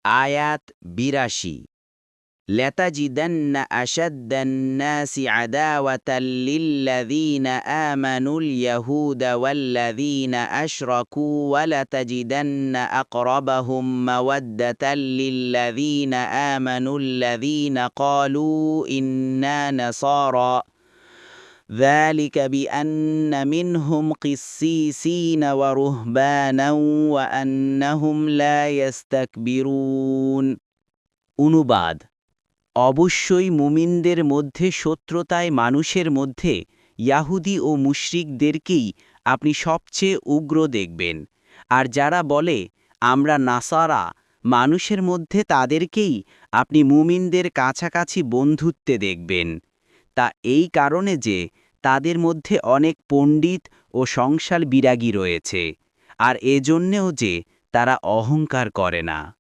আয়াত ৮২ لَتَجِدَنَّ أَشَدَّ النَّاسِ عَدَاوَةً لِلَّذِينَ آمَنُوا الْيَهُودَ وَالَّذِينَ أَشْرَكُوا وَلَتَجِدَنَّ أَقْرَبَهُم مَّوَدَّةً لِلَّذِينَ آمَنُوا الَّذِينَ قَالُوا إِنَّا نَصَارَىٰ ذَلِكَ بِأَنَّ مِنْهُمْ قِسِّيسِينَ وَرُهْبَانًا وَأَنَّهُمْ لَا يَسْتَكْبِرُونَ অনুবাদ অবশ্যই মুমিনদের মধ্যে শত্রুতায় মানুষের মধ্যে ইয়াহুদি ও মুশরিকদেরকেই আপনি সবচেয়ে উগ্র দেখবেন, আর যারা বলে আমরা নাসারা মানুষের মধ্যে তাদেরকেই আপনি মুমিনদের কাছাকাছি বন্ধুত্বে দেখবেন। তা এই কারণে যে তাদের মধ্যে অনেক পণ্ডিত ও সংসার বিরাগী রয়েছে, আর এজন্যেও যে তারা অহংকার করে না।